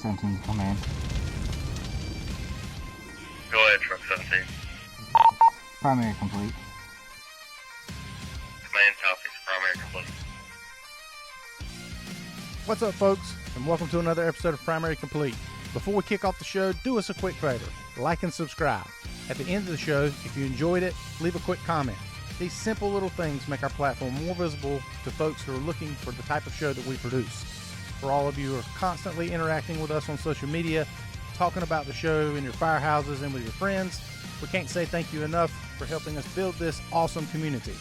17 to command. Go ahead, Truck 17. Primary complete. Command copies. Primary complete. What's up, folks, and welcome to another episode of Primary Complete. Before we kick off the show, do us a quick favor. Like and subscribe. At the end of the show, if you enjoyed it, leave a quick comment. These simple little things make our platform more visible to folks who are looking for the type of show that we produce. For all of you who are constantly interacting with us on social media, talking about the show in your firehouses and with your friends, we can't say thank you enough for helping us build this awesome community.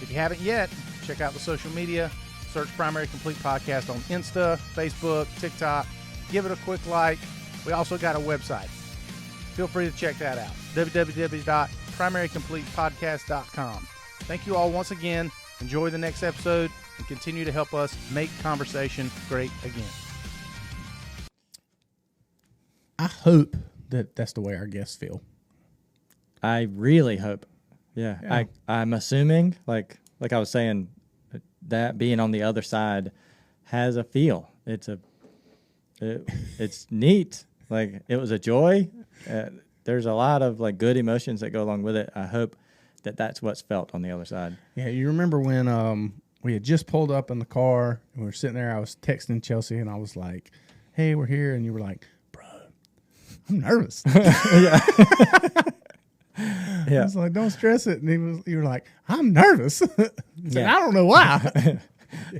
If you haven't yet, check out the social media. Search Primary Complete Podcast on Insta, Facebook, TikTok. Give it a quick like. We also got a website. Feel free to check that out. www.primarycompletepodcast.com. Thank you all once again. Enjoy the next episode and continue to help us make conversation great again. I hope that that's the way our guests feel. I really hope. Yeah. I'm assuming, like I was saying, that being on the other side has a feel. It's neat. Like, it was a joy. There's a lot of like good emotions that go along with it. I hope that that's what's felt on the other side. Yeah, you remember when we had just pulled up in the car and we were sitting there, I was texting Chelsea and I was like, hey, we're here. And you were like, bro, I'm nervous. Yeah. I was like, don't stress it. And you were like, I'm nervous. Yeah. I don't know why.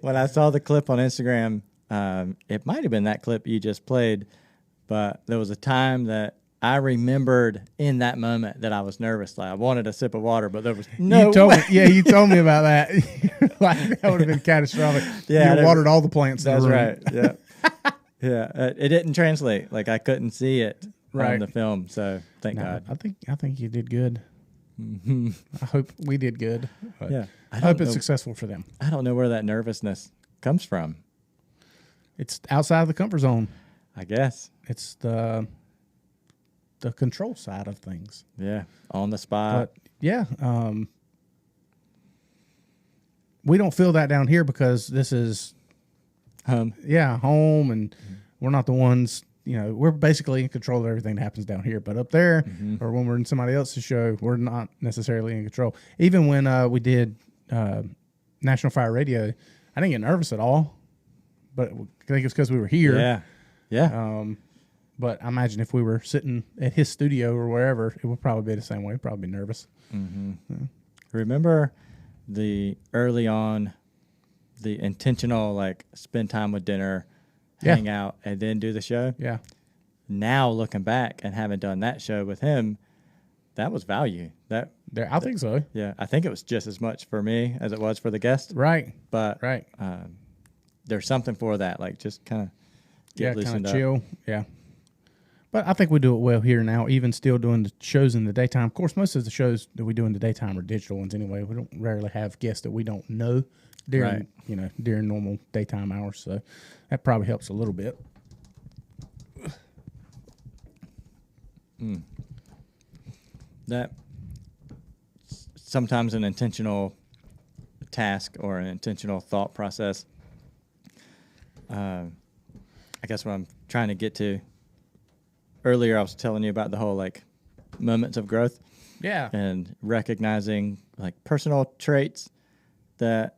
When I saw the clip on Instagram, it might have been that clip you just played, but there was a time that I remembered in that moment that I was nervous. Like, I wanted a sip of water, but there was no way. You told me about that. Like, that would have been catastrophic. Yeah, you watered all the plants in That's the room. right. Yeah. Yeah. It didn't translate. Like, I couldn't see it on the film. So thank God. I think you did good. Mm-hmm. I hope we did good. Yeah. I hope it's successful for them. I don't know where that nervousness comes from. It's outside of the comfort zone. I guess. It's the control side of things. Yeah. On the spot. But yeah, we don't feel that down here because this is home, and we're not the ones. We're basically in control of everything that happens down here. But up there, or when we're in somebody else's show, we're not necessarily in control. Even when we did National Fire Radio, I didn't get nervous at all. But I think it's because we were here. Yeah. Yeah. But I imagine if we were sitting at his studio or wherever, it would probably be the same way. We'd probably be nervous. Mm-hmm. Yeah. Remember the early on, the intentional, like, spend time with dinner, hang out, and then do the show? Yeah. Now, looking back and having done that show with him, that was value. I think so. Yeah. I think it was just as much for me as it was for the guest. Right. But right. There's something for that, like, just kind of get loosened up. Chill. Yeah. But I think we do it well here now, even still doing the shows in the daytime. Of course, most of the shows that we do in the daytime are digital ones anyway. We don't rarely have guests that we don't know during normal daytime hours. So that probably helps a little bit. That sometimes an intentional task or an intentional thought process. I guess what I'm trying to get to. Earlier, I was telling you about the whole, like, moments of growth. Yeah. And recognizing, like, personal traits that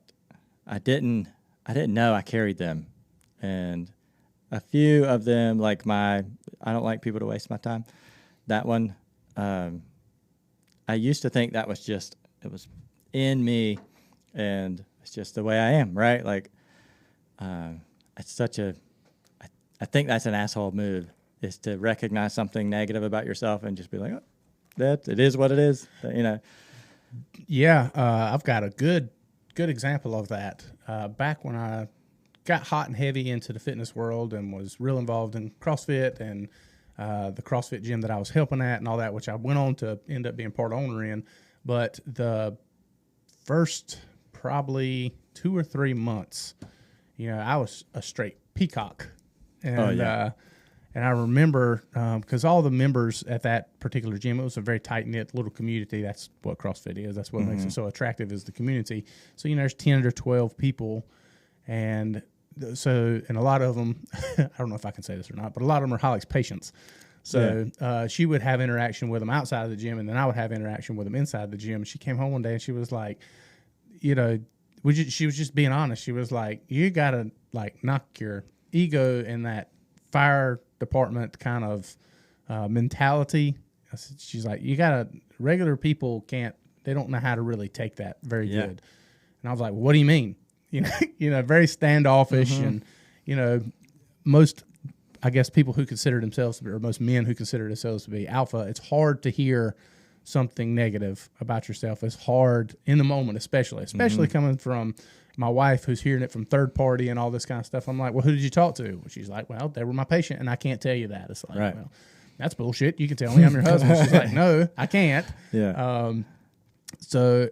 I didn't know I carried them. And a few of them, like I don't like people to waste my time. That one, I used to think that was it was in me, and it's just the way I am, right? Like, it's I think that's an asshole move, is to recognize something negative about yourself and just be like, oh, it is what it is, Yeah, I've got a good example of that. Back when I got hot and heavy into the fitness world and was real involved in CrossFit and the CrossFit gym that I was helping at and all that, which I went on to end up being part owner in. But the first probably 2 or 3 months, I was a straight peacock. And and I remember, because all the members at that particular gym, it was a very tight-knit little community. That's what CrossFit is. That's what makes it so attractive, is the community. So, there's 10 or 12 people, and so, and a lot of them, I don't know if I can say this or not, but a lot of them are Holly's patients. So she would have interaction with them outside of the gym, and then I would have interaction with them inside the gym. She came home one day and she was like, you know, she was just being honest. She was like, you got to like knock your ego in that fire department kind of mentality. She's like, you got to, regular people can't, they don't know how to really take that very good. And I was like, well, what do you mean? Very standoffish. And, most, I guess, people who consider themselves to be, or most men who consider themselves to be alpha, it's hard to hear something negative about yourself. It's hard in the moment, especially coming from my wife, who's hearing it from third party and all this kind of stuff. I'm like, well, who did you talk to? Well, she's like, well, they were my patient, and I can't tell you that. It's like, well, that's bullshit. You can tell me I'm your husband. She's like, no, I can't. Yeah. So,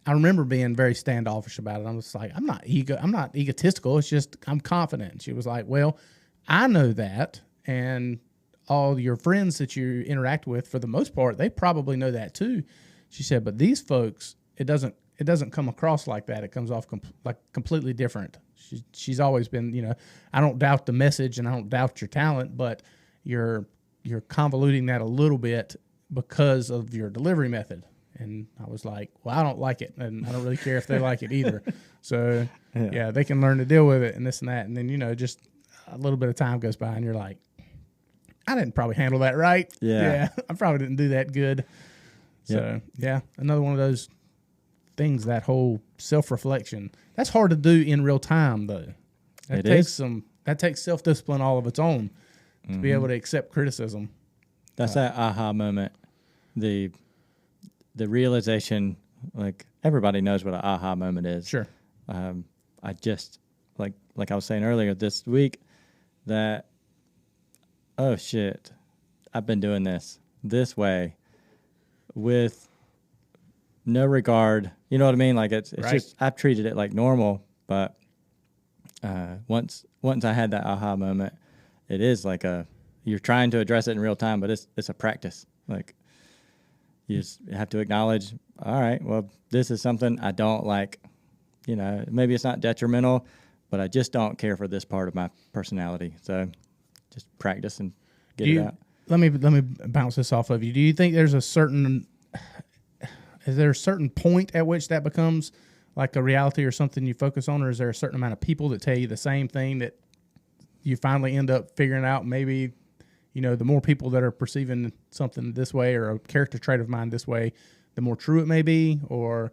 I remember being very standoffish about it. I was like, I'm not egotistical. It's just, I'm confident. She was like, well, I know that. And all your friends that you interact with, for the most part, they probably know that too. She said, but these folks, it doesn't come across like that. It comes off like completely different. She's always been, I don't doubt the message and I don't doubt your talent, but you're convoluting that a little bit because of your delivery method. And I was like, well, I don't like it, and I don't really care if they like it either. So, they can learn to deal with it and this and that. And then, just a little bit of time goes by and you're like, I didn't probably handle that right. Yeah. I probably didn't do that good. So, another one of those things, that whole self-reflection. That's hard to do in real time, though. That takes self-discipline all of its own to be able to accept criticism. That's that aha moment. The realization, like, everybody knows what an aha moment is. Sure. I just, like I was saying earlier this week, that, oh shit, I've been doing this way with no regard. You know what I mean? Like, it's right. just, I've treated it like normal, but once I had that aha moment, it is like you're trying to address it in real time, but it's a practice. Like, you just have to acknowledge, all right, well, this is something I don't like. Maybe it's not detrimental, but I just don't care for this part of my personality. So just practice and get it out. Let me bounce this off of you. Do you think is there a certain point at which that becomes like a reality or something you focus on, or is there a certain amount of people that tell you the same thing that you finally end up figuring out? Maybe, the more people that are perceiving something this way, or a character trait of mine this way, the more true it may be? Or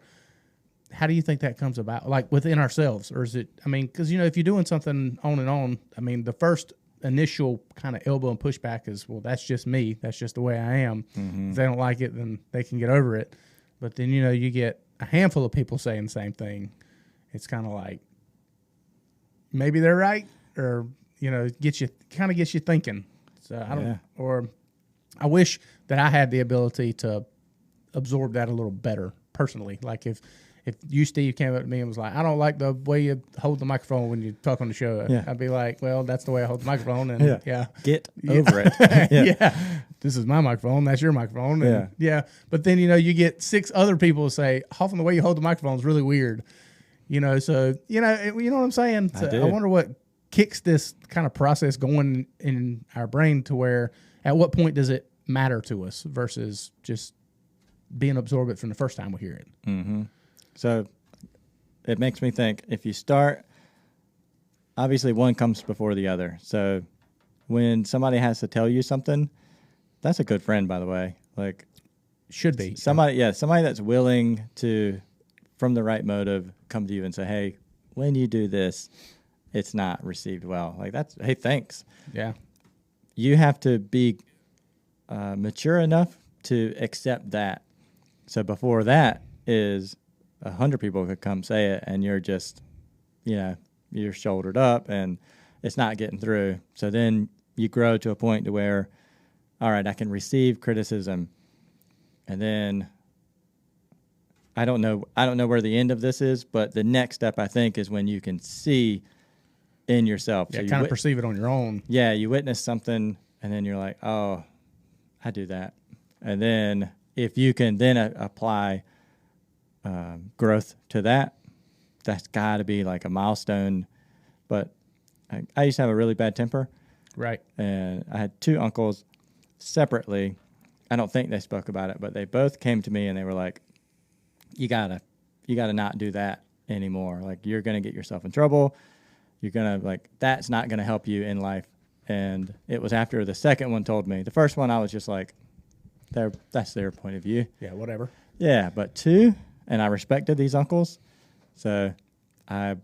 how do you think that comes about, like within ourselves? Or is it, because, if you're doing something on and on, the first initial kind of elbow and pushback is, well, that's just me. That's just the way I am. If they don't like it, then they can get over it. But then, you get a handful of people saying the same thing. It's kind of like, maybe they're right, or, gets you thinking. So I don't, or I wish that I had the ability to absorb that a little better personally. Like if you, Steve, came up to me and was like, I don't like the way you hold the microphone when you talk on the show, I'd be like, well, that's the way I hold the microphone. And Get over it. This is my microphone. That's your microphone. And, But then, you get 6 other people who say, Hoffman, the way you hold the microphone is really weird. So, you know what I'm saying? So I wonder what kicks this kind of process going in our brain to where, at what point does it matter to us versus just being absorbed from the first time we hear it? Mm-hmm. So it makes me think, if you start, obviously one comes before the other. So when somebody has to tell you something, that's a good friend, by the way. Like, should be somebody that's willing to, from the right motive, come to you and say, hey, when you do this, it's not received well. Like, that's, hey, thanks. Yeah. You have to be mature enough to accept that. So before that is 100 people could come say it, and you're just, you're shouldered up and it's not getting through. So then you grow to a point to where, all right, I can receive criticism. And then I don't know where the end of this is, but the next step, I think, is when you can see in yourself. Yeah, so kind of perceive it on your own. Yeah, you witness something, and then you're like, oh, I do that. And then if you can then apply growth to that, that's got to be like a milestone. But I used to have a really bad temper, Right. and I had two uncles separately. I don't think they spoke about it, but they both came to me and they were like, you gotta not do that anymore. Like, you're going to get yourself in trouble. You're going to, like, that's not going to help you in life. And it was after the second one told me. The first one, I was just like, that's their point of view. Yeah, whatever. Yeah, but two, and I respected these uncles. So I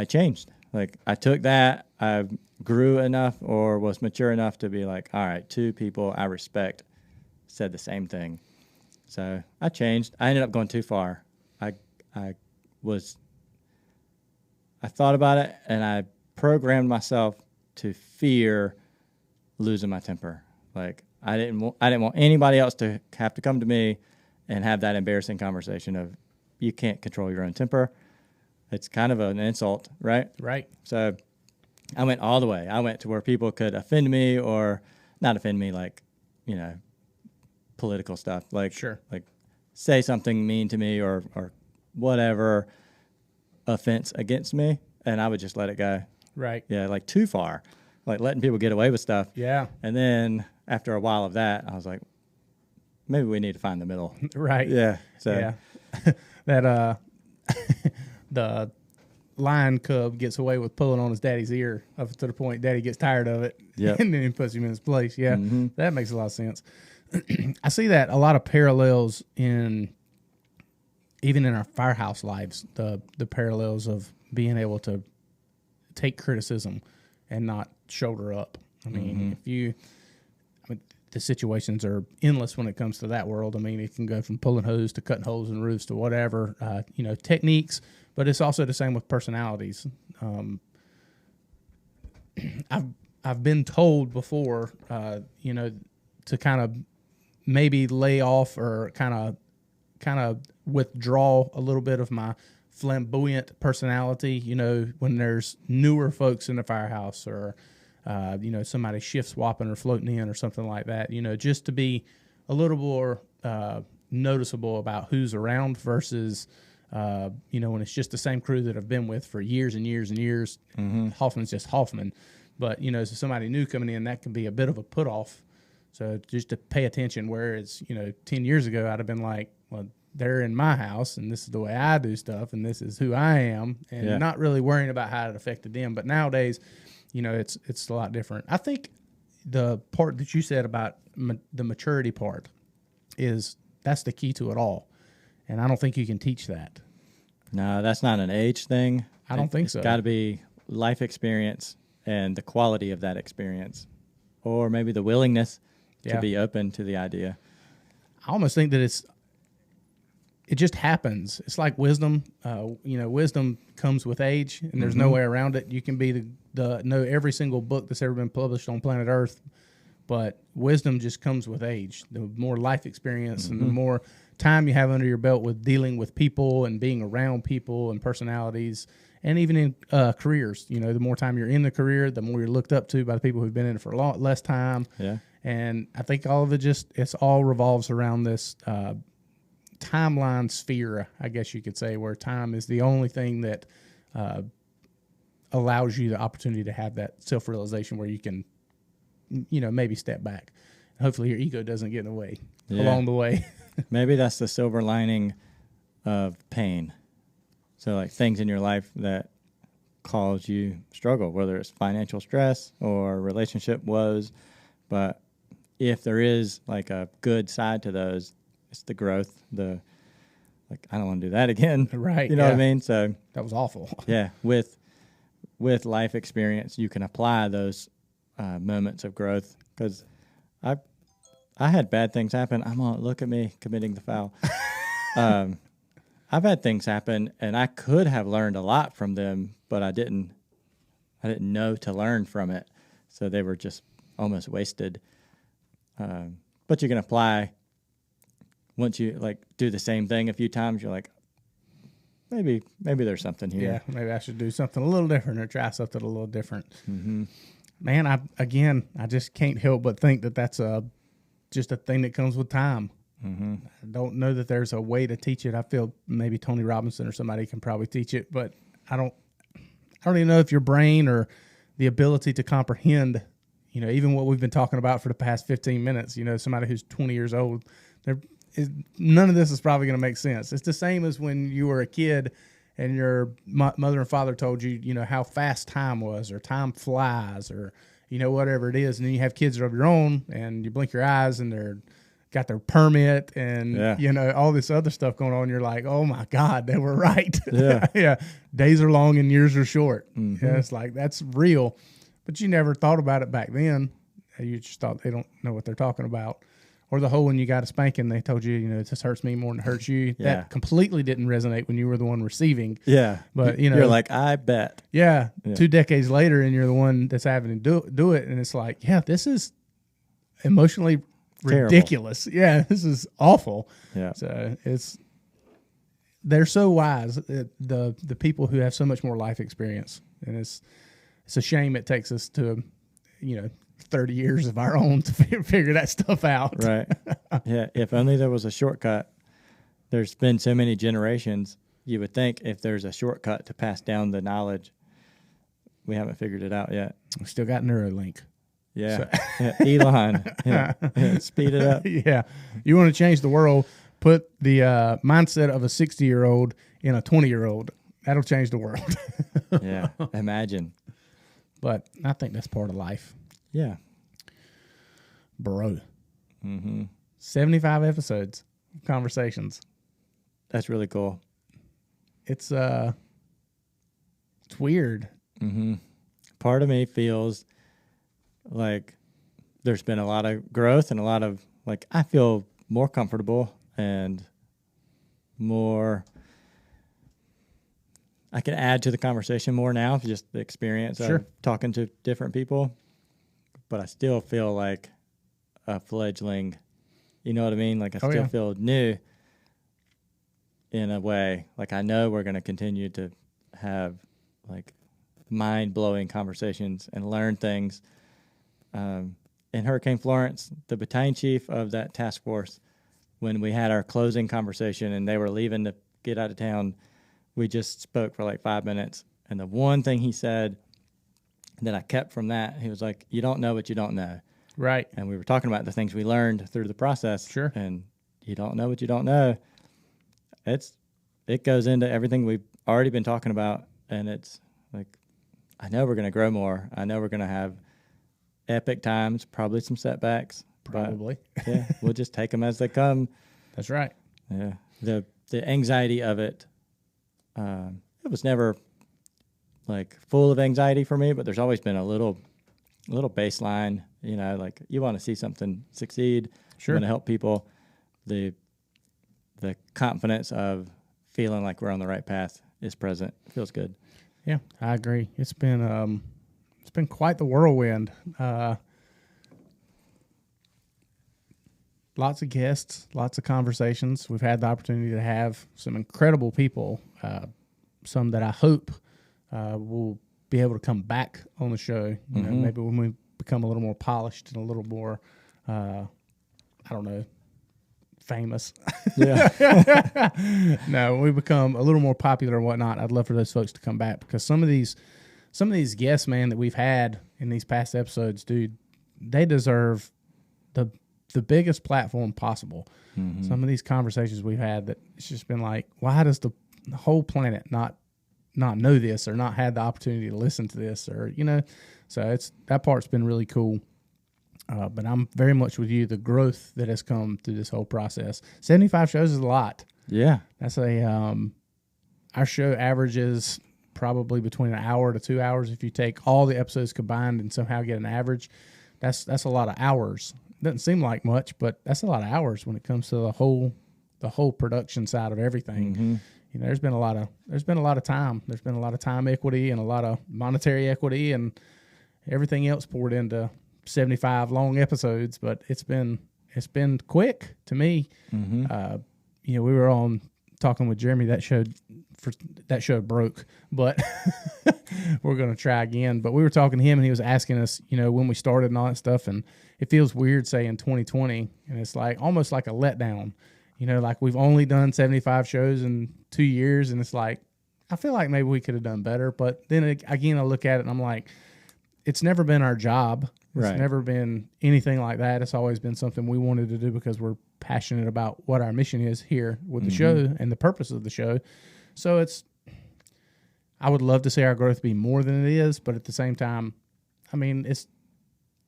changed. Like, I took that, I grew enough or was mature enough to be like, all right, two people I respect said the same thing. So I changed. I ended up going too far. I thought about it, and I programmed myself to fear losing my temper. Like, I didn't want anybody else to have to come to me and have that embarrassing conversation of, you can't control your own temper. It's kind of an insult, right? Right. So I went all the way. I went to where people could offend me, or not offend me, like, political stuff. Like, Sure. like say something mean to me or whatever offense against me, and I would just let it go. Right. Yeah, like too far, like letting people get away with stuff. Yeah. And then after a while of that, I was like, maybe we need to find the middle. Right. Yeah. So Yeah. That the lion cub gets away with pulling on his daddy's ear up to the point daddy gets tired of it. Yep. And then he puts him in his place. Yeah. Mm-hmm. That makes a lot of sense. I see that a lot of parallels even in our firehouse lives, the parallels of being able to take criticism and not shoulder up. I mean, the situations are endless when it comes to that world. I mean, it can go from pulling hose to cutting holes in roofs to whatever, techniques, but it's also the same with personalities. I've been told before, to kind of maybe lay off or kind of withdraw a little bit of my flamboyant personality, when there's newer folks in the firehouse or, somebody shift swapping or floating in or something like that, just to be a little more noticeable about who's around versus, when it's just the same crew that I've been with for years and years and years. Mm-hmm. Hoffman's just Hoffman. But, so somebody new coming in, that can be a bit of a put off. So just to pay attention, whereas, 10 years ago, I'd have been like, well, they're in my house and this is the way I do stuff and this is who I am, and not really worrying about how it affected them. But nowadays, it's a lot different. I think the part that you said about the maturity part that's the key to it all. And I don't think you can teach that. no, that's not an age thing. I don't think It's so. got to be life experience and the quality of that experience, or maybe the willingness to be open to the idea. I almost think that it just happens. It's like wisdom. Wisdom comes with age, and there's no way around it. You can be know every single book that's ever been published on planet Earth, but wisdom just comes with age. The more life experience and the more time you have under your belt with dealing with people and being around people and personalities, and even in careers. The more time you're in the career, the more you're looked up to by the people who've been in it for a lot less time. Yeah. And I think all of it all revolves around this timeline sphere, I guess you could say, where time is the only thing that allows you the opportunity to have that self-realization where you can, maybe step back. Hopefully your ego doesn't get in the way along the way. Maybe that's the silver lining of pain. So, like, things in your life that cause you struggle, whether it's financial stress or relationship woes. But if there is like a good side to those, it's the growth, I don't want to do that again. Right. You know what I mean? So That was awful. yeah, with life experience, you can apply those moments of growth. Because I had bad things happen. Look at me committing the foul. I've had things happen, and I could have learned a lot from them, but I didn't know to learn from it. So they were just almost wasted. But you can apply. Once you do the same thing a few times, you're like, maybe there's something here. Yeah, maybe I should do something a little different or try something a little different. Mm-hmm. Man, I just can't help but think that that's just a thing that comes with time. I don't know that there's a way to teach it. I feel maybe Tony Robinson or somebody can probably teach it, but I don't even know if your brain or the ability to comprehend, even what we've been talking about for the past 15 minutes, somebody who's 20 years old, none of this is probably going to make sense. It's the same as when you were a kid and your mother and father told you, how fast time was, or time flies, or, whatever it is. And then you have kids of your own and you blink your eyes and they're got their permit and, all this other stuff going on. You're like, oh my God, they were right. Yeah. Yeah. Days are long and years are short. Yeah, it's like, that's real. But you never thought about it back then. You just thought they don't know what they're talking about. Or the whole when you got a spanking, they told you, this hurts me more than it hurts you. Yeah. That completely didn't resonate when you were the one receiving. Yeah. But, you're like, I bet. Yeah. 2 decades later, and you're the one that's having to do it. And it's like, yeah, this is emotionally Terrible. ridiculous. Yeah, this is awful. Yeah. So they're so wise, the people who have so much more life experience. And it's a shame it takes us to, 30 years of our own to figure that stuff out. Right. Yeah. If only there was a shortcut. There's been so many generations. You would think if there's a shortcut to pass down the knowledge, we haven't figured it out yet. We still got Neuralink. Yeah. Yeah. Elon. Yeah. Speed it up. Yeah. You want to change the world, put the mindset of a 60-year-old in a 20-year-old. That'll change the world. Yeah. Imagine. But I think that's part of life. Yeah. Bro. 75 episodes of conversations. That's really cool. It's weird. Part of me feels like there's been a lot of growth and a lot of, like, I feel more comfortable and more, I can add to the conversation more now, just the experience Sure. of talking to different people. But I still feel like a fledgling, you know what I mean? Like I still feel new in a way. Like I know we're going to continue to have like mind-blowing conversations and learn things. In Hurricane Florence, the battalion chief of that task force, when we had our closing conversation and they were leaving to get out of town, we just spoke for like 5 minutes. And the one thing he said that I kept from that, he was like, you don't know what you don't know. Right. And we were talking about the things we learned through the process. Sure. And you don't know what you don't know. It goes into everything we've already been talking about. And it's like, I know we're going to grow more. I know we're going to have epic times, probably some setbacks. Probably. But, yeah, we'll just take them as they come. That's right. Yeah. The anxiety of it, it was never like full of anxiety for me, but there's always been a little baseline, like you want to see something succeed. Sure. You want to help people. The confidence of feeling like we're on the right path is present. It feels good. Yeah, I agree. It's been quite the whirlwind. Lots of guests, lots of conversations. We've had the opportunity to have some incredible people, some that I hope will be able to come back on the show. You know, maybe when we become a little more polished and a little more, I don't know, famous. Yeah. No, when we become a little more popular and whatnot, I'd love for those folks to come back, because some of these guests, man, that we've had in these past episodes, dude, they deserve the biggest platform possible. Some of these conversations we've had, that it's just been like, why does the whole planet not know this, or not had the opportunity to listen to this, or so that part's been really cool. But I'm very much with you. The growth that has come through this whole process. 75 shows is a lot. Yeah. That's our show averages probably between an hour to 2 hours. If you take all the episodes combined and somehow get an average, that's a lot of hours. Doesn't seem like much, but that's a lot of hours when it comes to the whole production side of everything. There's been a lot of time. There's been a lot of time equity and a lot of monetary equity and everything else poured into 75 long episodes, but it's been quick to me. We were on talking with Jeremy, that show broke, but we're going to try again. But we were talking to him, and he was asking us, when we started and all that stuff, and it feels weird saying 2020, and it's like almost like a letdown. Like we've only done 75 shows in 2 years, and it's like I feel like maybe we could have done better. But then again, I look at it and I'm like, it's never been our job. It's never been anything like that. It's always been something we wanted to do because we're passionate about what our mission is here with the show and the purpose of the show. So I would love to see our growth be more than it is, but at the same time, I mean, it's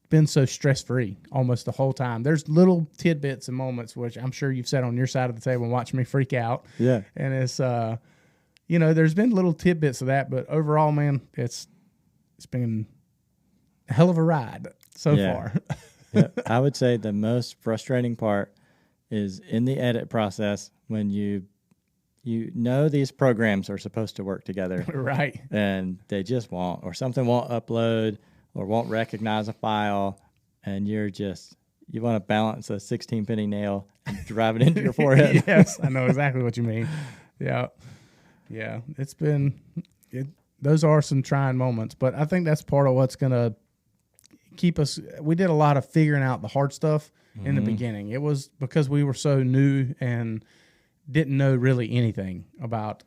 been so stress-free almost the whole time. There's little tidbits and moments, which I'm sure you've sat on your side of the table and watched me freak out. Yeah. And it's, there's been little tidbits of that, but overall, man, it's been a hell of a ride so far. Yeah. I would say the most frustrating part is in the edit process when you know these programs are supposed to work together. Right. And they just won't, or something won't upload or won't recognize a file, and you want to balance a 16 penny nail and drive it into your forehead. Yes, I know exactly what you mean. Yeah. Yeah. Those are some trying moments, but I think that's part of what's going to keep us. We did a lot of figuring out the hard stuff in the beginning. It was because we were so new and didn't know really anything about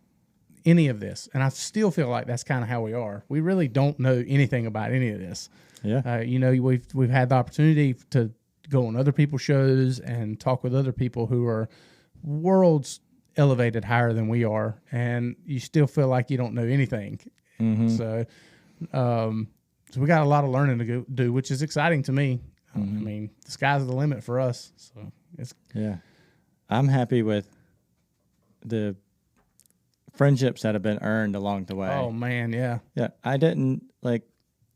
any of this. And I still feel like that's kind of how we are. We really don't know anything about any of this. Yeah. We've had the opportunity to go on other people's shows and talk with other people who are worlds elevated higher than we are, and you still feel like you don't know anything. So we got a lot of learning to go do, which is exciting to me. I mean, the sky's the limit for us. So I'm happy with the friendships that have been earned along the way. Oh man, yeah. I didn't like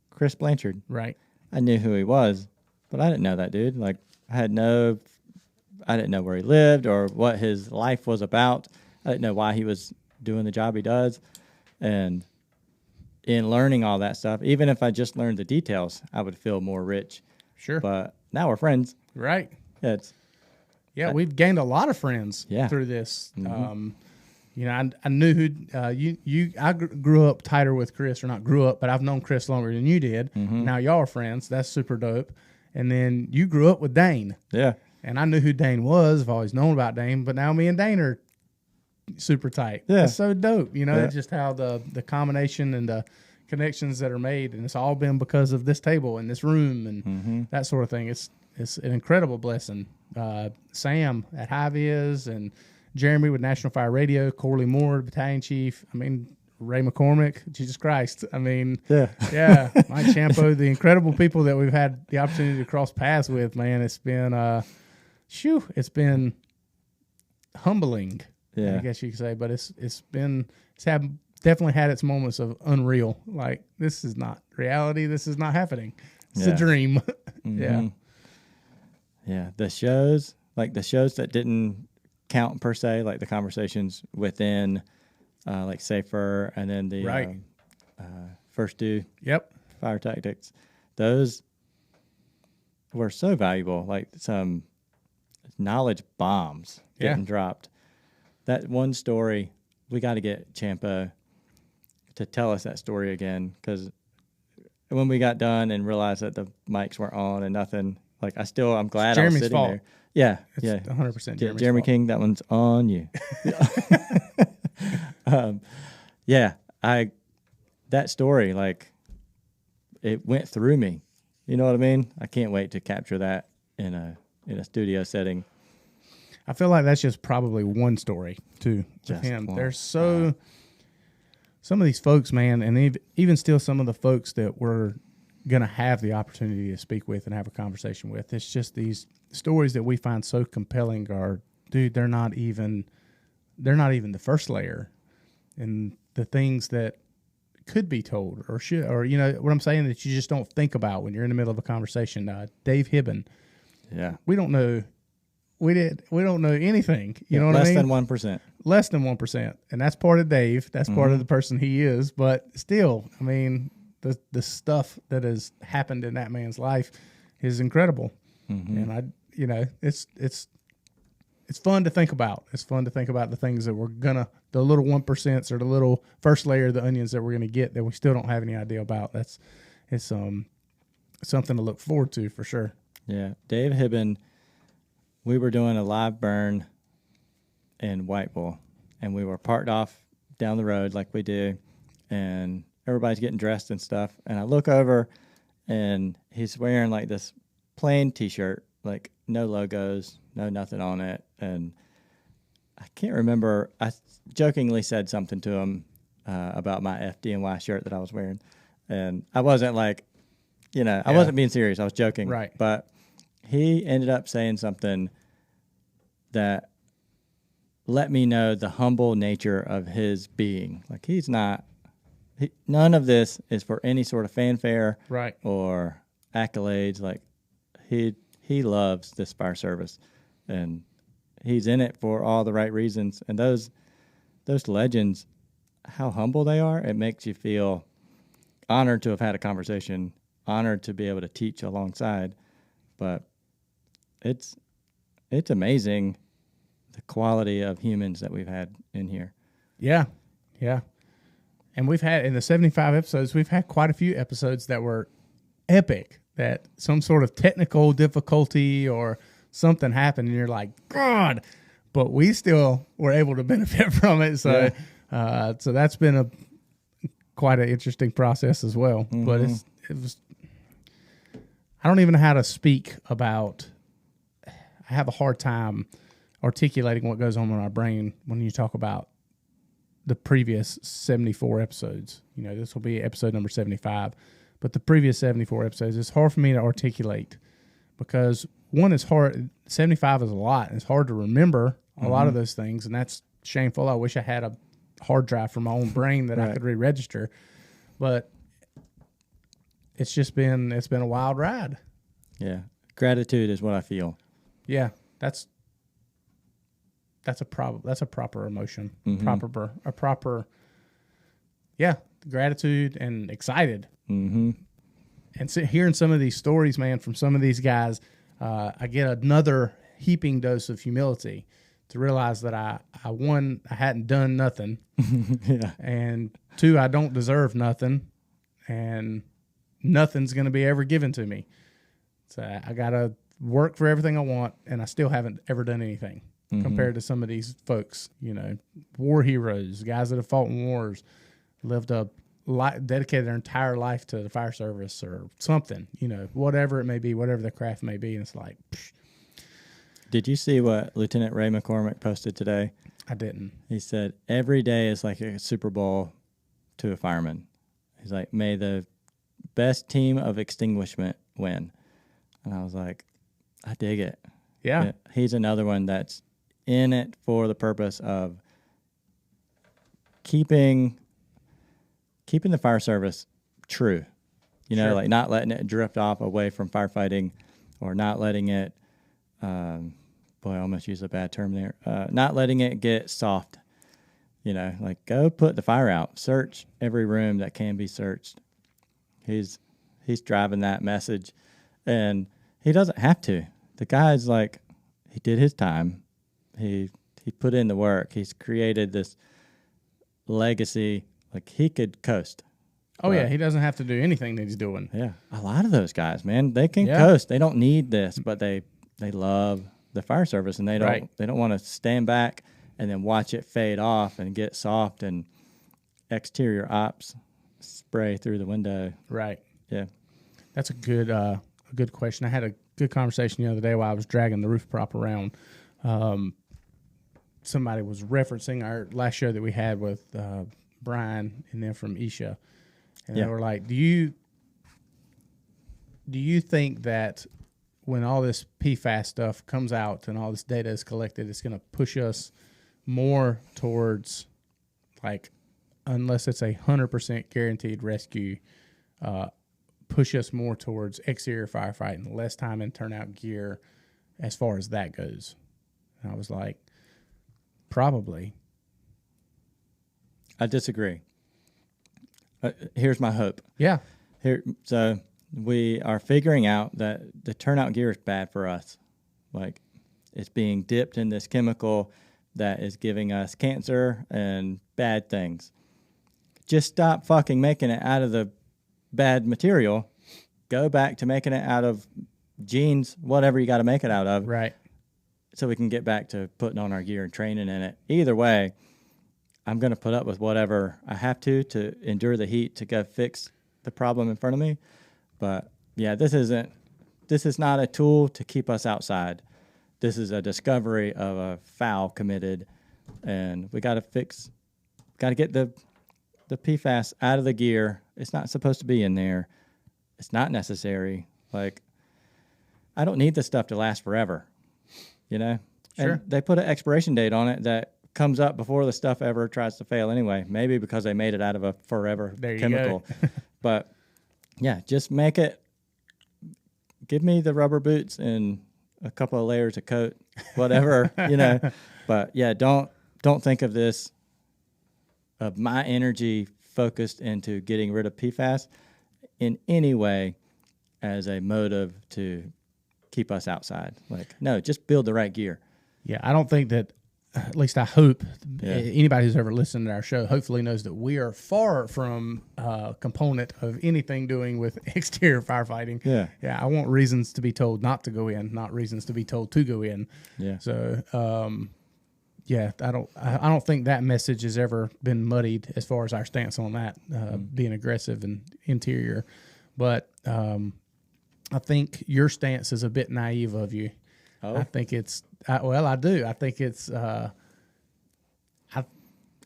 Chris Blanchard. Right. I knew who he was, but I didn't know that dude. Like I didn't know where he lived or what his life was about. I didn't know why he was doing the job he does. And in learning all that stuff, even if I just learned the details, I would feel more rich. Sure. But now we're friends. Right. We've gained a lot of friends through this. I knew who I grew up tighter with Chris, or not grew up, but I've known Chris longer than you did. Now y'all are friends. That's super dope. And then you grew up with Dane. Yeah. And I knew who Dane was. I've always known about Dane, but now me and Dane are super tight. Yeah. That's so dope. Just how the combination and the connections that are made, and it's all been because of this table and this room and that sort of thing. It's an incredible blessing. Sam at High-Vis and Jeremy with National Fire Radio, Corley Moore, Battalion Chief. I mean, Ray McCormick, Jesus Christ. I mean, Mike Champo, the incredible people that we've had the opportunity to cross paths with, man. It's been, it's been humbling, I guess you could say, but it's definitely had its moments of unreal. Like, this is not reality. This is not happening. It's a dream. Yeah. The shows that didn't count per se, like the conversations within like Safer and then the First Due Fire Tactics, those were so valuable. Like some knowledge bombs getting dropped. That one story, we got to get Champo to tell us that story again, because when we got done and realized that the mics weren't on and nothing, like I'm glad I was sitting there. Yeah, it's 100% Jeremy fault. King, that one's on you. That story, like, it went through me. You know what I mean? I can't wait to capture that in a studio setting. I feel like that's just probably one story too with him. One. There's some of these folks, man, and even still some of the folks that we're gonna have the opportunity to speak with and have a conversation with. It's just these stories that we find so compelling are, dude, they're not even the first layer, and the things that could be told or should, or what I'm saying, that you just don't think about when you're in the middle of a conversation. Dave Hibben, we don't know. We don't know anything. You know what I mean? Less than 1%. And that's part of Dave. That's part of the person he is. But still, I mean, the stuff that has happened in that man's life is incredible. And it's it's fun to think about. It's fun to think about the things that the little 1% or the little first layer of the onions that we're gonna get that we still don't have any idea about. It's something to look forward to for sure. Yeah, Dave Hibben, we were doing a live burn in White Bull, and we were parked off down the road like we do, and everybody's getting dressed and stuff. And I look over, and he's wearing like this plain T-shirt, like no logos, no nothing on it. And I can't remember. I jokingly said something to him about my FDNY shirt that I was wearing, and I wasn't like, I wasn't being serious. I was joking, right? But he ended up saying something that let me know the humble nature of his being. Like none of this is for any sort of fanfare, right, or accolades. Like he loves this fire service, and he's in it for all the right reasons. And those legends, how humble they are, it makes you feel honored to have had a conversation, honored to be able to teach alongside. But it's amazing the quality of humans that we've had in here. Yeah. And we've had, in the 75 episodes, we've had quite a few episodes that were epic, that some sort of technical difficulty or something happened, and you're like, God, but we still were able to benefit from it. So, so that's been quite an interesting process as well. Mm-hmm. But it was, I don't even know how to speak about, I have a hard time articulating what goes on in our brain when you talk about the previous 74 episodes. This will be episode number 75, but the previous 74 episodes, it's hard for me to articulate because one is hard. 75 is a lot, and it's hard to remember a lot of those things, and that's shameful. I wish I had a hard drive for my own brain that I could re-register, but it's been a wild ride. Yeah. Gratitude is what I feel. Yeah. That's a proper emotion, gratitude and excited. Mm-hmm. And hearing some of these stories, man, from some of these guys, I get another heaping dose of humility to realize that I hadn't done nothing, and two, I don't deserve nothing, and nothing's going to be ever given to me. So I got to work for everything I want, and I still haven't ever done anything. Compared to some of these folks, war heroes, guys that have fought in wars, lived dedicated their entire life to the fire service or something, whatever it may be, whatever the craft may be. And it's like, psh. Did you see what Lieutenant Ray McCormick posted today? I didn't. He said, every day is like a Super Bowl to a fireman. He's like, may the best team of extinguishment win. And I was like, I dig it. Yeah. He's another one that's in it for the purpose of keeping the fire service true, like not letting it drift off away from firefighting, or not letting it, I almost used a bad term there, not letting it get soft, like go put the fire out, search every room that can be searched. He's driving that message, and he doesn't have to. The guy's like, he did his time. He put in the work. He's created this legacy. Like, he could coast. Oh, yeah. He doesn't have to do anything that he's doing. Yeah. A lot of those guys, man, they can coast. They don't need this, but they love the fire service, and they don't want to stand back and then watch it fade off and get soft and exterior ops spray through the window. Right. Yeah. That's a good question. I had a good conversation the other day while I was dragging the roof prop around. Somebody was referencing our last show that we had with Brian and then from Isha, and they were like, do you think that when all this PFAS stuff comes out and all this data is collected, it's going to push us more towards, like, unless it's 100% guaranteed rescue, push us more towards exterior firefighting, less time in turnout gear as far as that goes? And I was like, probably. I disagree. Here's my hope. Yeah. So we are figuring out that the turnout gear is bad for us. Like, It's being dipped in this chemical that is giving us cancer and bad things. Just stop fucking making it out of the bad material. Go back to making it out of jeans, whatever you got to make it out of. Right. So we can get back to putting on our gear and training in it. Either way, I'm going to put up with whatever I have to endure the heat to go fix the problem in front of me. But yeah, this is not a tool to keep us outside. This is a discovery of a foul committed, and we got to get the PFAS out of the gear. It's not supposed to be in there. It's not necessary. Like, I don't need this stuff to last forever, you know? Sure. And they put an expiration date on it that comes up before the stuff ever tries to fail anyway. Maybe because they made it out of a forever There you chemical. go. But yeah, just make it. Give me the rubber boots and a couple of layers of coat, whatever, you know. But yeah, don't think of this, of my energy focused into getting rid of PFAS in any way as a motive to keep us outside. Like, no, just build the right gear. Yeah, I don't think that, at least I hope, Yeah. anybody who's ever listened to our show hopefully knows that we are far from a component of anything doing with exterior firefighting. Yeah. Yeah, I want reasons to be told not to go in, not reasons to be told to go in. Yeah. So, yeah, I don't think that message has ever been muddied as far as our stance on that, being aggressive and interior. But I think your stance is a bit naive of you. Oh. I think I do. I think it's, and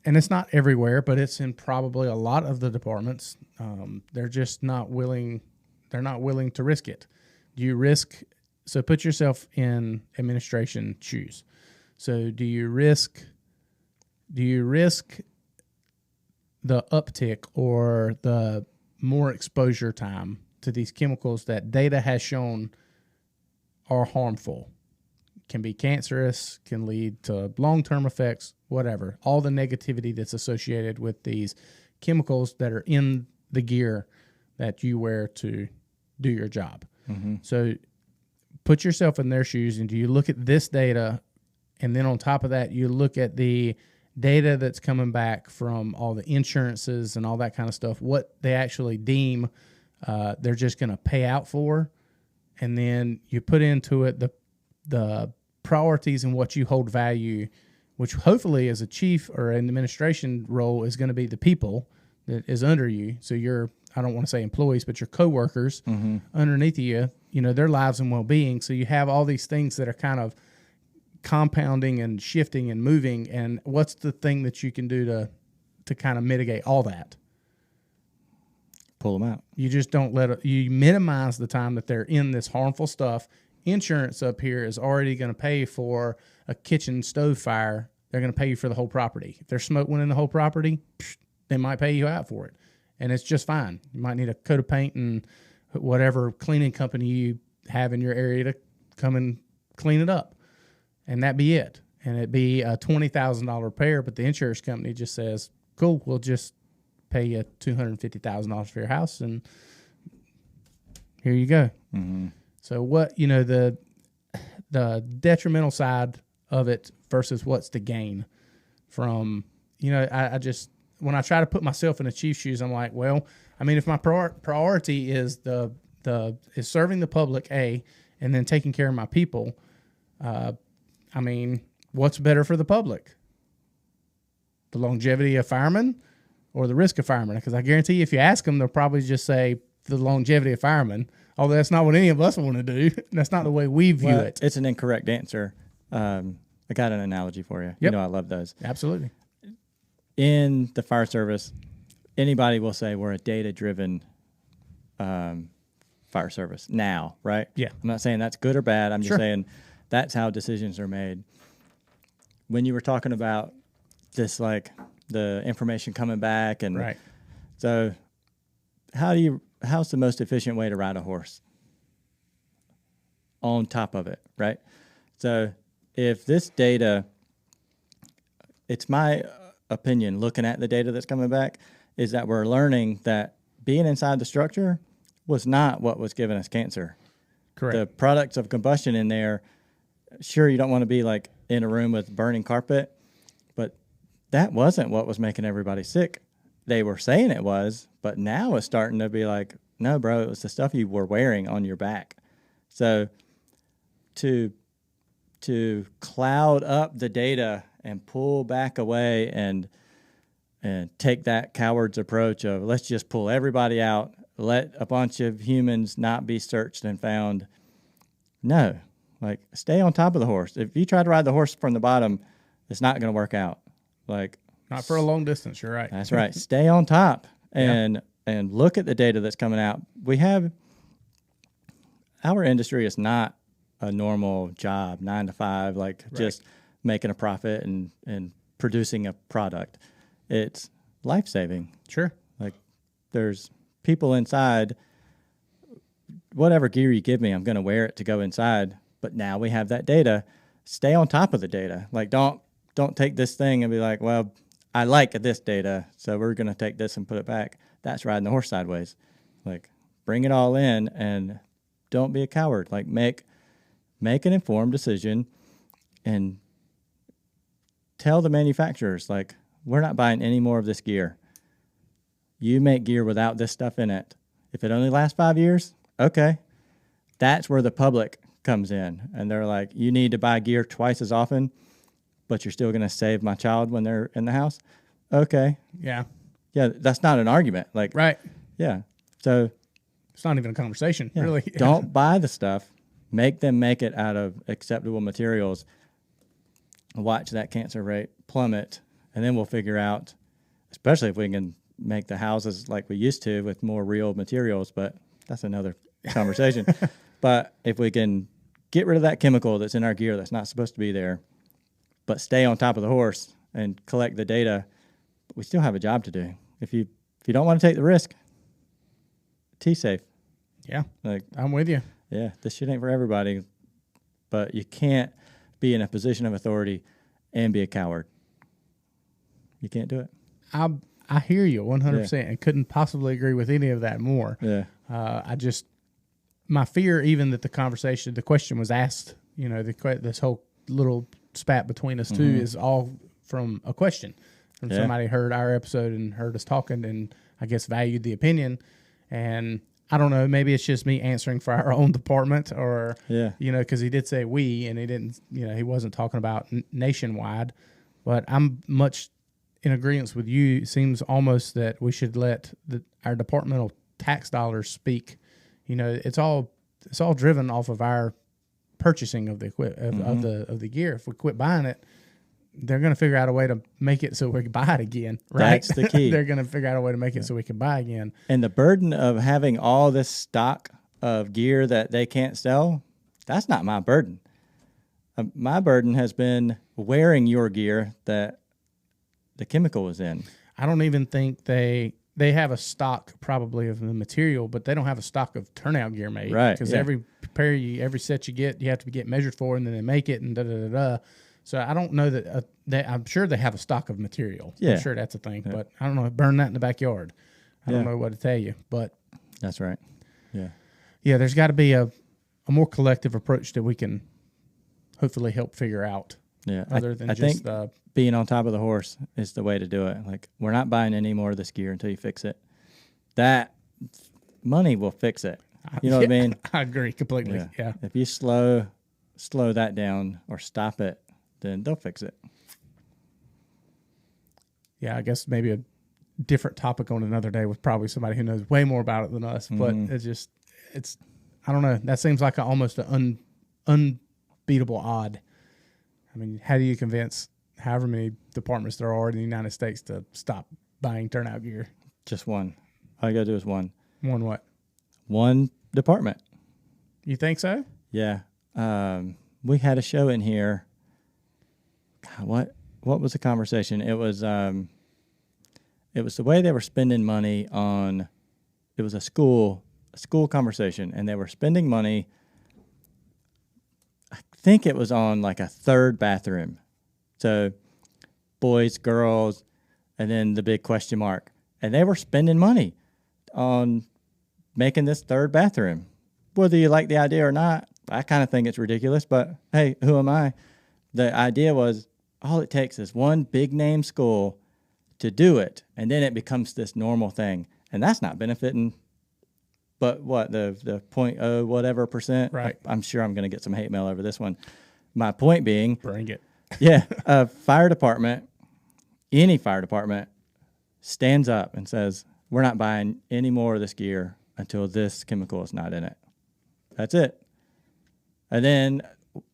it's not everywhere, but it's in probably a lot of the departments. They're just not willing. They're not willing to risk it. So put yourself in administration shoes. So do you risk the uptick or the more exposure time to these chemicals that data has shown are harmful? Can be cancerous, can lead to long-term effects, whatever. All the negativity that's associated with these chemicals that are in the gear that you wear to do your job. Mm-hmm. So put yourself in their shoes, and do you look at this data, and then on top of that, you look at the data that's coming back from all the insurances and all that kind of stuff, what they actually deem they're just going to pay out for, and then you put into it the priorities and what you hold value, which hopefully as a chief or an administration role is going to be the people that is under you. So I don't want to say employees, but your coworkers underneath you, their lives and well-being. So you have all these things that are kind of compounding and shifting and moving. And what's the thing that you can do to kind of mitigate all that? Pull them out. You just don't you minimize the time that they're in this harmful stuff. Insurance up here is already going to pay for a kitchen stove fire. They're going to pay you for the whole property. If there's smoke went in the whole property, they might pay you out for it. And it's just fine. You might need a coat of paint and whatever cleaning company you have in your area to come and clean it up. And that be it. And it'd be a $20,000 repair, but the insurance company just says, cool, we'll just pay you $250,000 for your house, and here you go. Mm-hmm. So what, the detrimental side of it versus what's the gain from, I just, when I try to put myself in the chief's shoes, I'm like, well, I mean, if my priority is is serving the public, and then taking care of my people, I mean, what's better for the public? The longevity of firemen or the risk of firemen? Because I guarantee you, if you ask them, they'll probably just say the longevity of firemen. Although that's not what any of us want to do. That's not the way we view it. It's an incorrect answer. I got an analogy for you. Yep. I love those. Absolutely. In the fire service, anybody will say we're a data-driven fire service now, right? Yeah. I'm not saying that's good or bad. I'm just Sure. saying that's how decisions are made. When you were talking about this, like the information coming back, and Right. so how's the most efficient way to ride a horse? On top of it, right? So if this data, it's my opinion, looking at the data that's coming back, is that we're learning that being inside the structure was not what was giving us cancer. Correct. The products of combustion in there sure, you don't want to be like in a room with burning carpet, but that wasn't what was making everybody sick. They were saying it was, but now it's starting to be like, no, bro, it was the stuff you were wearing on your back. So to cloud up the data and pull back away and take that coward's approach of let's just pull everybody out, let a bunch of humans not be searched and found. No, like stay on top of the horse. If you try to ride the horse from the bottom, it's not going to work out. Like Not for a long distance. You're right. that's right. Stay on top and look at the data that's coming out. Our industry is not a normal job, 9 to 5, like just making a profit and producing a product. It's life-saving. Sure. Like there's people inside, whatever gear you give me, I'm going to wear it to go inside. But now we have that data. Stay on top of the data. Like don't take this thing and be like, well, I like this data, so we're going to take this and put it back. That's riding the horse sideways. Like bring it all in and don't be a coward. Like make an informed decision and tell the manufacturers, like, we're not buying any more of this gear. You make gear without this stuff in it. If it only lasts 5 years, okay. That's where the public comes in. And they're like, you need to buy gear twice as often, but you're still going to save my child when they're in the house? Okay. Yeah. Yeah, that's not an argument. Like, Right. yeah. So It's not even a conversation, yeah, really. don't buy the stuff. Make them make it out of acceptable materials. Watch that cancer rate plummet, and then we'll figure out, especially if we can make the houses like we used to with more real materials, but that's another conversation. But if we can get rid of that chemical that's in our gear that's not supposed to be there, but stay on top of the horse and collect the data, we still have a job to do. If you don't want to take the risk, T-safe. Yeah. Like, I'm with you. yeah, this shit ain't for everybody, but you can't be in a position of authority and be a coward. You can't do it. I hear you 100% and couldn't possibly agree with any of that more. Yeah. My fear, even that the question was asked, this whole little spat between us two is all from a question from somebody who heard our episode and heard us talking and I guess valued the opinion. And I don't know, maybe it's just me answering for our own department or, because he did say we and he didn't, he wasn't talking about nationwide, but I'm much in agreement with you. It seems almost that we should let our departmental tax dollars speak. It's all driven off of our purchasing of the of the gear. If we quit buying it, they're going to figure out a way to make it so we can buy it again. Right? That's the key. They're going to figure out a way to make it so we can buy again. And the burden of having all this stock of gear that they can't sell, that's not my burden. My burden has been wearing your gear that the chemical was in. I don't even think they have a stock probably of the material, but they don't have a stock of turnout gear made. Right. Because every set you get, you have to get measured for, and then they make it, and da-da-da-da. So I don't know that I'm sure they have a stock of material. Yeah. I'm sure that's a thing, but I don't know. Burn that in the backyard. I don't know what to tell you, but That's right. Yeah. yeah, there's got to be a more collective approach that we can hopefully help figure out. Yeah. Other than I just think being on top of the horse is the way to do it. Like, we're not buying any more of this gear until you fix it. That money will fix it. You know what I mean? I agree completely. Yeah. If you slow that down or stop it, then they'll fix it. Yeah, I guess maybe a different topic on another day with probably somebody who knows way more about it than us. But it's I don't know. That seems like almost an unbeatable odd. I mean, how do you convince however many departments there are in the United States to stop buying turnout gear? Just one. All you got to do is one. One what? One department. You think so? Yeah. We had a show in here. God, what was the conversation? It was the way they were spending money on. It was a school conversation, and they were spending money. I think it was on like a third bathroom. So boys, girls, and then the big question mark. And they were spending money on making this third bathroom. Whether you like the idea or not, I kind of think it's ridiculous, but hey, who am I? The idea was all it takes is one big name school to do it, and then it becomes this normal thing. And that's not benefiting, but what, the 0.0 whatever percent? Right. I'm sure I'm going to get some hate mail over this one. My point being, Bring it. yeah, a fire department, any fire department, stands up and says, we're not buying any more of this gear until this chemical is not in it. That's it. And then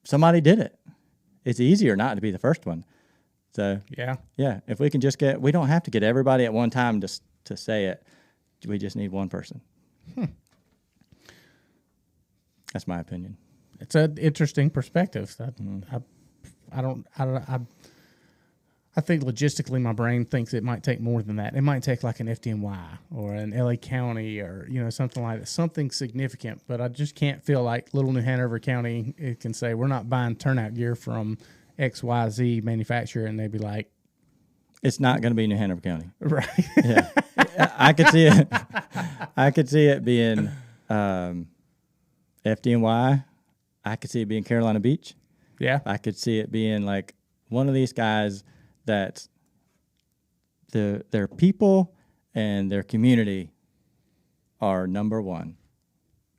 somebody did it. It's easier not to be the first one. So, Yeah. yeah, if we can just we don't have to get everybody at one time to say it. We just need one person. That's my opinion. It's an interesting perspective. I think logistically my brain thinks it might take more than that. It might take like an FDNY or an LA County or, something like that, something significant. But I just can't feel like little New Hanover County, it can say, we're not buying turnout gear from XYZ manufacturer. And they'd be like, It's not going to be New Hanover County. right. Yeah. I could see it. I could see it being FDNY. I could see it being Carolina Beach. Yeah. I could see it being like one of these guys that their people and their community are number one,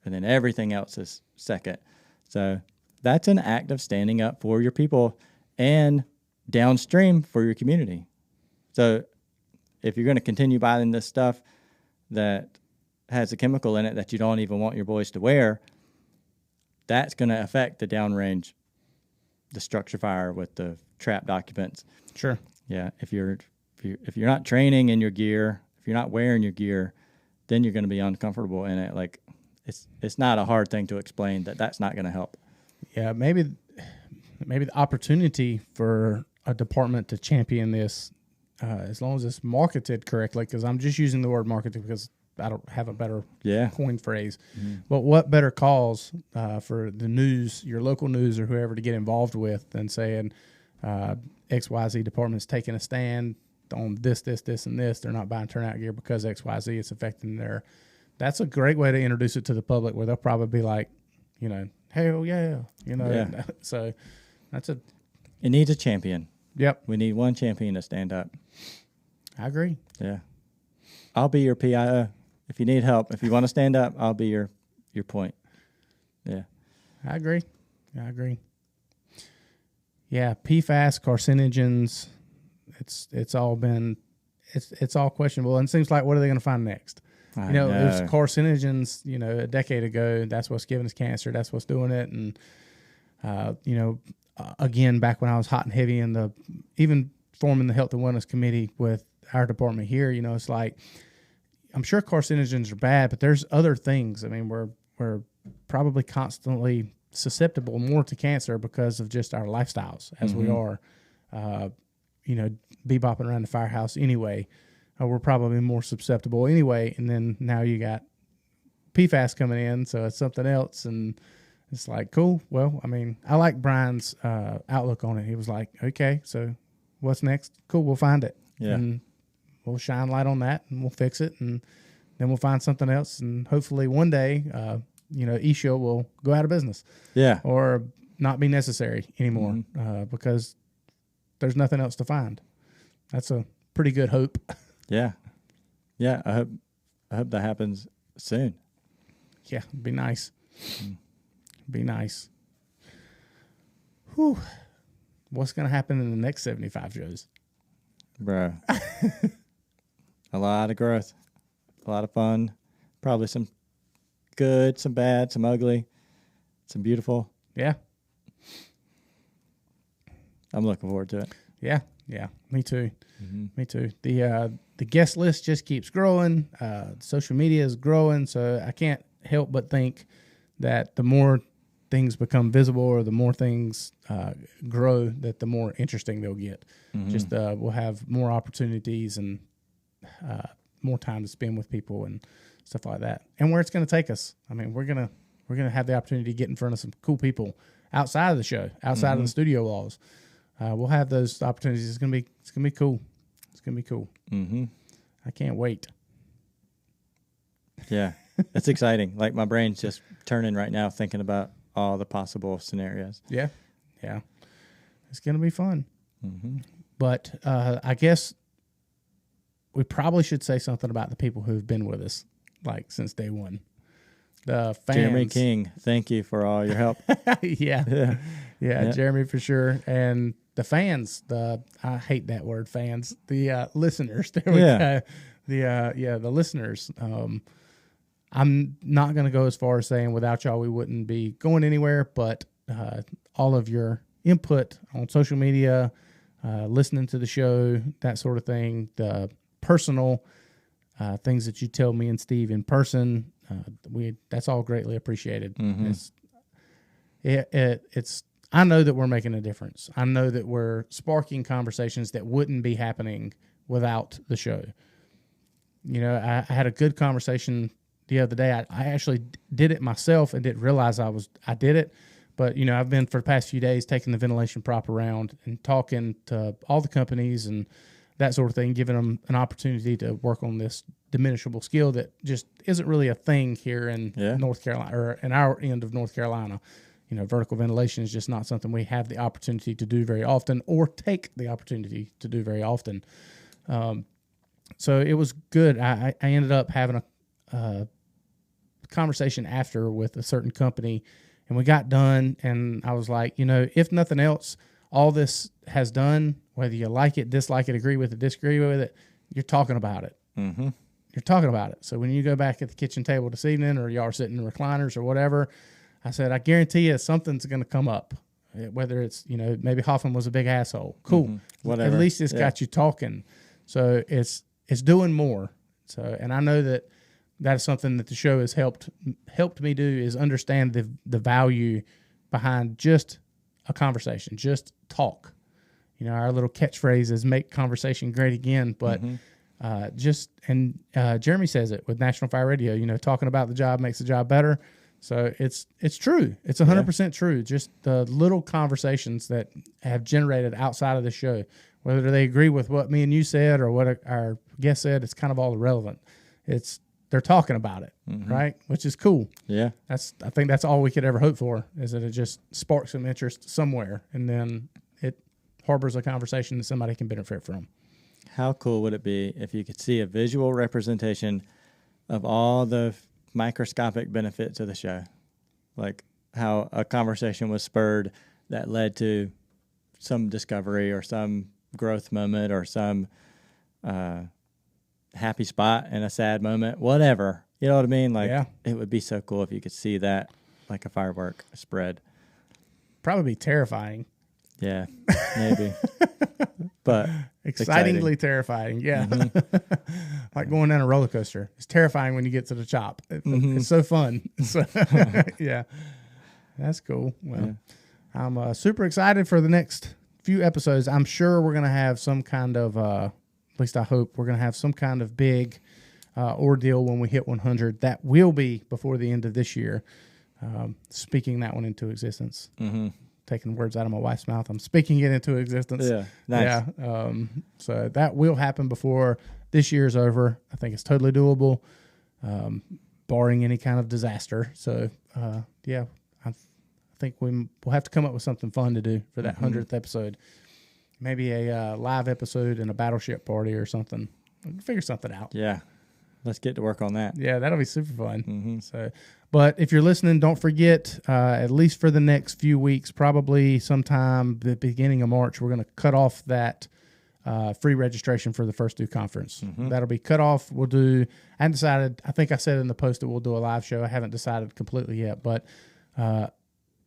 and then everything else is second. So that's an act of standing up for your people and downstream for your community. So if you're going to continue buying this stuff that has a chemical in it that you don't even want your boys to wear, that's going to affect the downrange, the structure fire with the trapped occupants. Sure. Yeah, if you're not training in your gear, if you're not wearing your gear, then you're going to be uncomfortable in it. Like it's not a hard thing to explain that's not going to help. Yeah, maybe the opportunity for a department to champion this, as long as it's marketed correctly, because I'm just using the word marketed because I don't have a better coin phrase. Mm-hmm. But what better cause for the news, your local news or whoever, to get involved with than saying XYZ department's taking a stand on this, and this. They're not buying turnout gear because XYZ. It's affecting their. That's a great way to introduce it to the public, where they'll probably be like, hell yeah, Yeah. So that's a. It needs a champion. Yep. We need one champion to stand up. I agree. Yeah. I'll be your PIO. If you need help, if you want to stand up, I'll be your point. Yeah. I agree. Yeah, PFAS, carcinogens, it's all questionable. And it seems like, what are they going to find next? I know. There's carcinogens, a decade ago, that's what's giving us cancer. That's what's doing it. And, again, back when I was hot and heavy in even forming the Health and Wellness Committee with our department here, it's like, I'm sure carcinogens are bad, but there's other things. I mean, we're probably constantly susceptible more to cancer because of just our lifestyles as we are, bebopping around the firehouse anyway. We're probably more susceptible anyway. And then now you got PFAS coming in, so it's something else. And it's like, cool. Well, I mean, I like Brian's outlook on it. He was like, okay, so what's next? Cool, we'll find it. Yeah. And we'll shine light on that, and we'll fix it, and then we'll find something else. And hopefully one day, eShield will go out of business. Yeah. Or not be necessary anymore because there's nothing else to find. That's a pretty good hope. Yeah. Yeah. I hope that happens soon. Yeah, it'd be nice. Be nice. Whew. What's going to happen in the next 75 shows? Bro. A lot of growth. A lot of fun. Probably some good, some bad, some ugly, some beautiful. Yeah. I'm looking forward to it. Yeah. Me too. Me too. The guest list just keeps growing. Social media is growing, so I can't help but think that the more things become visible or the more things grow, that the more interesting they'll get. Just we'll have more opportunities and more time to spend with people and stuff like that. And where it's going to take us. I mean, we're gonna have the opportunity to get in front of some cool people outside of the show, outside of the studio walls. We'll have those opportunities. It's gonna be cool. It's gonna be cool. I can't wait. Yeah, it's exciting. Like my brain's just turning right now, thinking about all the possible scenarios. Yeah. It's going to be fun. Mm-hmm. But I guess we probably should say something about the people who've been with us, like, since day one. The fans. Jeremy King, thank you for all your help. Yeah, Jeremy for sure. And the fans, I hate that word, fans. The listeners. There we go. The listeners. I'm not going to go as far as saying without y'all we wouldn't be going anywhere, but all of your input on social media, listening to the show, that sort of thing, the personal things that you tell me and Steve in person, that's all greatly appreciated. Mm-hmm. It's I know that we're making a difference. I know that we're sparking conversations that wouldn't be happening without the show. You know, I had a good conversation the other day. I actually did it myself and didn't realize I did it. But, you know, I've been for the past few days taking the ventilation prop around and talking to all the companies and that sort of thing, giving them an opportunity to work on this diminishable skill that just isn't really a thing here in North Carolina, or in our end of North Carolina. You know, vertical ventilation is just not something we have the opportunity to do very often, or take the opportunity to do very often. So it was good. I ended up having a conversation after with a certain company, and we got done, and I was like, you know, if nothing else, all this has done, whether you like it, dislike it, agree with it, disagree with it, you're talking about it. Mm-hmm. You're talking about it. So when you go back at the kitchen table this evening, or y'all are sitting in recliners or whatever, I said, I guarantee you something's going to come up. Whether it's, you know, maybe Hoffman was a big asshole. Cool. Mm-hmm. Whatever. At least it's got you talking. So it's doing more. So, and I know that is something that the show has helped me do, is understand the value behind just a conversation, just talk. You know, our little catchphrase is make conversation great again, but Jeremy says it with National Fire Radio, you know, talking about the job makes the job better. So it's true. It's 100% true. Just the little conversations that have generated outside of the show, whether they agree with what me and you said or what our guest said, it's kind of all irrelevant. They're talking about it, right? Which is cool. Yeah. I think that's all we could ever hope for, is that it just sparks some interest somewhere, and then it harbors a conversation that somebody can benefit from. How cool would it be if you could see a visual representation of all the microscopic benefits of the show? Like how a conversation was spurred that led to some discovery or some growth moment or some happy spot in a sad moment, whatever. You know what I mean? Like, it would be so cool if you could see that like a firework spread. Probably be terrifying. Yeah, maybe. But excitingly terrifying. Yeah. Like going down a roller coaster. It's terrifying when you get to the top. It's so fun. So, yeah. That's cool. Well, I'm super excited for the next few episodes. I'm sure we're going to have some kind of, at least I hope, we're going to have some kind of big ordeal when we hit 100. That will be before the end of this year. Speaking that one into existence. Taking words out of my wife's mouth. I'm speaking it into existence. Yeah, nice. Yeah. So that will happen before this year is over. I think it's totally doable, barring any kind of disaster. So, I think we'll have to come up with something fun to do for that 100th episode. Maybe a live episode and a battleship party or something. We'll figure something out. Yeah. Let's get to work on that. Yeah, that'll be super fun. So, but if you're listening, don't forget, at least for the next few weeks, probably sometime the beginning of March, we're going to cut off that free registration for the First Do conference. That'll be cut off. We'll do, I haven't decided, I think I said in the post that we'll do a live show. I haven't decided completely yet, but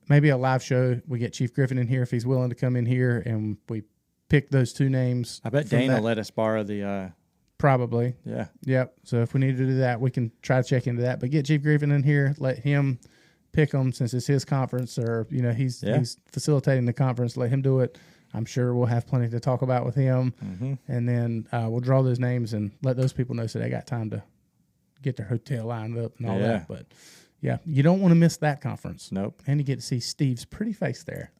maybe a live show. We get Chief Griffin in here if he's willing to come in here, and we pick those two names. I bet Dane will let us borrow the... Probably. Yeah. Yep. So if we need to do that, we can try to check into that. But get Chief Griffin in here, let him pick them since it's his conference, or, you know, he's facilitating the conference. Let him do it. I'm sure we'll have plenty to talk about with him. And then we'll draw those names and let those people know so they got time to get their hotel lined up and all that. But, yeah, you don't want to miss that conference. Nope. And you get to see Steve's pretty face there.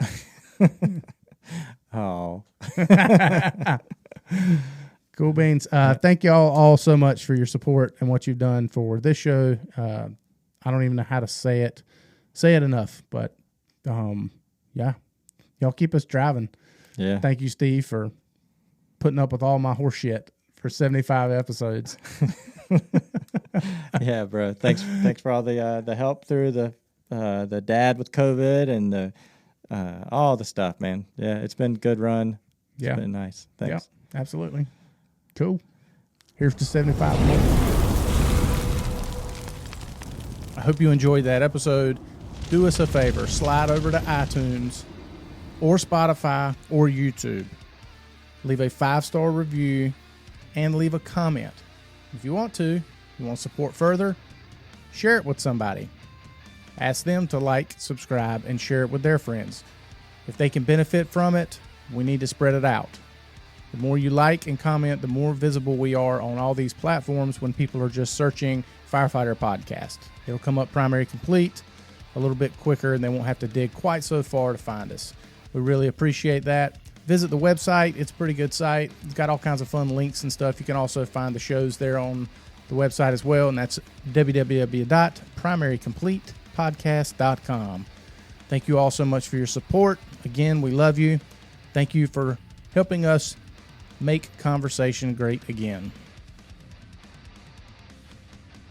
Oh. Cool beans. Thank y'all all so much for your support and what you've done for this show. I don't even know how to say it enough, but Yeah, y'all keep us driving. Yeah. Thank you, Steve, for putting up with all my horse shit for 75 episodes. Yeah, bro. Thanks for all the help through the dad with COVID and the all the stuff, man. Yeah, it's been a good run. It's been nice. Thanks. Yeah, absolutely. Cool. Here's to 75 more. I hope you enjoyed that episode. Do us a favor, slide over to iTunes or Spotify or YouTube. Leave a 5-star review and leave a comment. If you want to support further, share it with somebody. Ask them to like, subscribe, and share it with their friends. If they can benefit from it, we need to spread it out. The more you like and comment, the more visible we are on all these platforms when people are just searching Firefighter Podcast. It'll come up Primary Complete a little bit quicker, and they won't have to dig quite so far to find us. We really appreciate that. Visit the website. It's a pretty good site. It's got all kinds of fun links and stuff. You can also find the shows there on the website as well, and that's www.primarycompletepodcast.com. Thank you all so much for your support. Again, we love you. Thank you for helping us make conversation great again.